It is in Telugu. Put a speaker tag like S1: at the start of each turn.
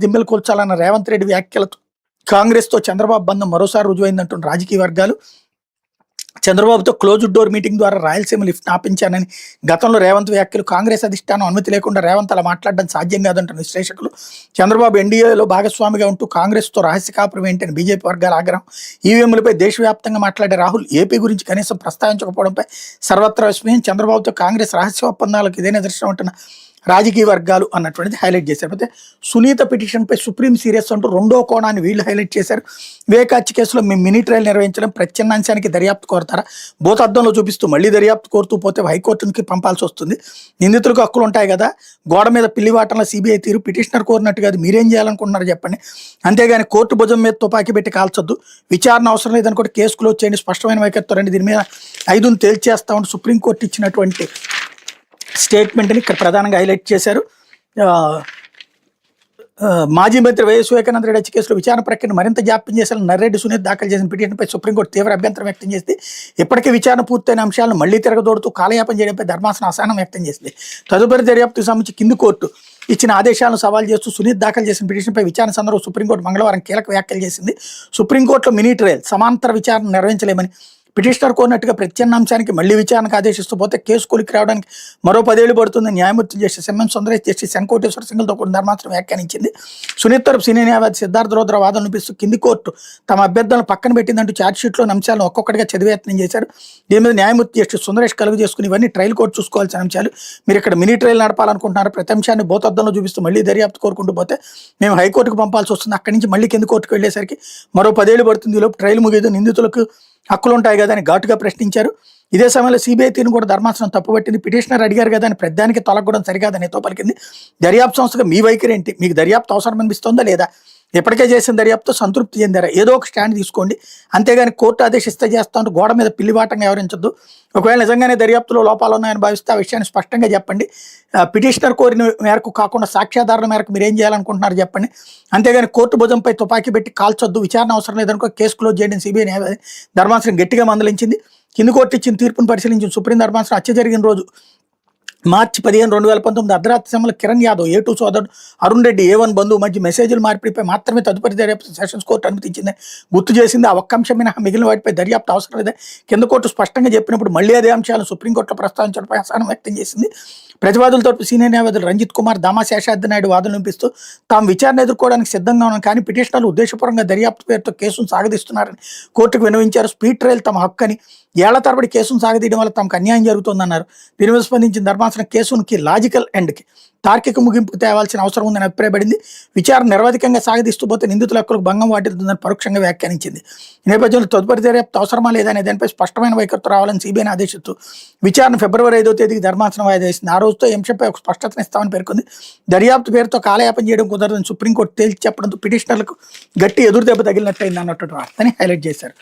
S1: దిమ్మెలు కూల్చాలన్న రేవంత్ రెడ్డి వ్యాఖ్యలతో కాంగ్రెస్తో చంద్రబాబు బంధం మరోసారి రుజువైందంటున్న రాజకీయ వర్గాలు. చంద్రబాబుతో క్లోజ్డ్ డోర్ మీటింగ్ ద్వారా రాయలసీమ లిఫ్ట్ ఆపించానని గతంలో రేవంత్ వ్యాఖ్యలు కాంగ్రెస్ అధిష్టానం అనుమతి లేకుండా రేవంత్ అలా మాట్లాడడం సాధ్యం కాదంటున్న విశ్లేషకులు. చంద్రబాబు ఎన్డీఏలో భాగస్వామిగా ఉంటూ కాంగ్రెస్తో రహస్య కాపురం ఏంటని బీజేపీ వర్గాల ఆగ్రహం. ఈవీఎంలపై దేశవ్యాప్తంగా మాట్లాడే రాహుల్ ఏపీ గురించి కనీసం ప్రస్తావించకపోవడంపై సర్వత్రా విస్మయం. చంద్రబాబుతో కాంగ్రెస్ రహస్య ఒప్పందాలకు ఇదే నిదర్శనం అంటున్న రాజకీయ వర్గాలు అన్నటువంటిది హైలైట్ చేశారు. అయితే సునీత పిటిషన్పై సుప్రీం సీరియస్ అంటూ రెండో కోణాన్ని వీళ్ళు హైలైట్ చేశారు. వివేకాచి కేసులో మేము మినీ ట్రయల్ నిర్వహించడం ప్రత్యామ్నాంశానికి దర్యాప్తు కోరతారా, భూతద్దంలో చూపిస్తూ మళ్ళీ దర్యాప్తు కోరుతూ పోతే హైకోర్టుకి పంపాల్సి వస్తుంది. నిందితులకు హక్కులు ఉంటాయి కదా, గోడ మీద పిల్లివాటంలో సిబిఐ తీరు పిటిషనర్ కోరినట్టు కాదు, మీరేం చేయాలనుకుంటున్నారు చెప్పండి. అంతేగాని కోర్టు భుజం మీద తుపాకీ పెట్టి కాల్చొద్దు, విచారణ అవసరం లేదనుకుంటే కేసు క్లోజ్ చేయండి, స్పష్టమైన వైఖరితో రండి, దీని మీద 5ని తేల్చేస్తామని సుప్రీంకోర్టు ఇచ్చినటువంటి స్టేట్మెంట్ని ఇక్కడ ప్రధానంగా హైలైట్ చేశారు. మాజీ మంత్రి వైఎస్ వివేకానంద రెడ్డి హత్య కేసులో విచారణ ప్రక్రియను మరింత జాప్యం చేశాలని నర్రెడ్డి సునీత్ దాఖలు చేసిన పిటిషన్పై సుప్రీంకోర్టు తీవ్ర అభ్యంతరం వ్యక్తం చేసింది. ఇప్పటికే విచారణ పూర్తయిన అంశాలను మళ్లీ తిరగదోడుతూ కాలయాపన చేయడంపై ధర్మాసనం అసహనం వ్యక్తం చేసింది. తదుపరి దర్యాప్తుకు సంబంధించి కింది కోర్టు ఇచ్చిన ఆదేశాలను సవాల్ చేస్తూ సునీత్ దాఖలు చేసిన పిటిషన్పై విచారణ సందర్భంగా సుప్రీంకోర్టు మంగళవారం కీలక వ్యాఖ్యలు చేసింది. సుప్రీంకోర్టులో మినీ ట్రయల్ సమాంతర విచారణ నిర్వహించలేమని, పిటిషనర్ కోరినట్టుగా ప్రత్యామ్నాంశానికి మళ్లీ విచారణకు ఆదేశిస్తూ పోతే కేసు కొలికి రావడానికి మరో 10 ఏళ్లు పడుతుందని న్యాయమూర్తి justice MM Sundaresh, justice N Koteswara సింగ్లతో కూడిన ధర్మాసనం వ్యాఖ్యానించింది. సునీత్ తరపు సీనియర్ న్యాయవాది సిద్ధార్థ రౌద్ర వాదనలు వినిపిస్తూ కింది కోర్టు తమ అభ్యర్థులను పక్కన పెట్టిందంటూ ఛార్జ్షీట్లోని అంశాలను ఒక్కొక్కటిగా చదివే యత్నం చేశారు. దీని మీద న్యాయమూర్తి జస్టిస్ సుందరేష్ కలుగు చేసుకుని ఇవన్నీ ట్రయల్ కోర్టు చూసుకోవాల్సిన అంశాలు, మీరు ఇక్కడ మినీ ట్రయల్ నడపాలనుకుంటున్నారు, ప్రతి అంశాన్ని భూతద్దంలో చూపిస్తూ మళ్ళీ దర్యాప్తు కోరుకుంటూ పోతే మేము హైకోర్టుకు పంపాల్సి వస్తుంది, అక్కడి నుంచి మళ్ళీ కింది కోర్టుకు వెళ్ళేసరికి మరో 10 ఏళ్లు పడుతుంది, ఈలోపు ట్రయల్ ముగిదు, నిందితులకు హక్కులు ఉంటాయి కదా అని ఘాటుగా ప్రశ్నించారు. ఇదే సమయంలో సిబిఐ తీరును కూడా ధర్మాసనం తప్పుపట్టింది. పిటిషనర్ అడిగారు కదా అని పెద్దానికి తొలగడం సరికాదని తో పలికింది. దర్యాప్తు సంస్థగా మీ వైఖరి ఏంటి, మీకు దర్యాప్తు అవసరం అనిపిస్తుందా లేదా, ఎప్పటికే చేసిన దర్యాప్తు సంతృప్తి చెందారా, ఏదో ఒక స్టాండ్ తీసుకోండి, అంతేగాని కోర్టు ఆదేశిస్తే చేస్తామంటూ గోడ మీద పిల్లివాటంగా వ్యవహరించొద్దు. ఒకవేళ నిజంగానే దర్యాప్తులో లోపాలు ఉన్నాయని భావిస్తే ఆ విషయాన్ని స్పష్టంగా చెప్పండి. పిటిషనర్ కోరిన మేరకు కాకుండా సాక్ష్యాధారణ మేరకు మీరు ఏం చేయాలనుకుంటున్నారు చెప్పండి, అంతేగాని కోర్టు భుజంపై తుపాకీ పెట్టి కాల్చొద్దు, విచారణ అవసరం లేదనుకో కేసు క్లోజ్ చేయడం సిబిఐ ధర్మాసనం గట్టిగా మందలించింది. కింది కోర్టు ఇచ్చిన తీర్పును పరిశీలించిన సుప్రీం ధర్మాసనం హత్య జరిగిన రోజు మార్చి 15, 2019 అర్ధరాత్రి సమయంలో కిరణ్ యాదవ్, A2 సోదరుడు అరుణ్ రెడ్డి, A1 బంధువు మధ్య మెసేజ్ల మార్పిడిపై మాత్రమే తదుపరి దర్యాప్తు సెషన్స్ కోర్టు అనుమతించింది గుర్తు చేసింది. ఆ ఒక్క అంశం మినహా మిగిలిన వాటిపై దర్యాప్తు అవసరం లేదే కింద కోర్టు స్పష్టంగా చెప్పినప్పుడు మళ్లీ అదే అంశాలను సుప్రీంకోర్టులో ప్రస్తావించడంపై అసహనం వ్యక్తం చేసింది. ప్రతివాదుల తరపు సీనియర్ న్యాయవాదులు రంజిత్ కుమార్, దామా శేషాద్రి నాయుడు వాదనలు వినిపిస్తూ తాము విచారణ ఎదుర్కోవడానికి సిద్ధంగా ఉన్నాం, కానీ పిటిషనర్లు ఉద్దేశపూర్వకంగా దర్యాప్తు పేరుతో కేసును సాగదీస్తున్నారని కోర్టుకు విన్నవించారు. స్పీడ్ ట్రయల్ తమ హక్కు అని, ఏళ్ల తరబడి కేసును సాగదీయడం వల్ల తమకు అన్యాయం జరుగుతోందన్నారు. దీని మీద స్పందించిన ధర్మాసనం కేసునికి లాజికల్ ఎండ్కి తార్కిక ముగింపుకు తేవాల్సిన అవసరం ఉందని అభిప్రాయపడింది. విచారణ నిరవధికంగా సాగదీస్తూ పోతే నిందితుల హక్కులకు భంగం వాటిల్తుందని పరోక్షంగా వ్యాఖ్యానించింది. ఈ నేపథ్యంలో తదుపరి దర్యాప్తు అవసరమా లేదనే దానిపై స్పష్టమైన వైఖరితో రావాలని సిబిఐని ఆదేశిస్తూ విచారణ ఫిబ్రవరి 5వ తేదీకి ధర్మాసనం వాయిదా వేసింది. ఆ రోజుతో అంశంపై ఒక స్పష్టతనిస్తామని పేర్కొంది. దర్యాప్తు పేరుతో కాలయాపన చేయడం కుదరదని సుప్రీంకోర్టు తేల్చి చెప్పడంతో పిటిషనర్లకు గట్టి ఎదురుదెబ్బ తగిలినట్టయింది అన్నట్టు వార్తని హైలైట్ చేశారు.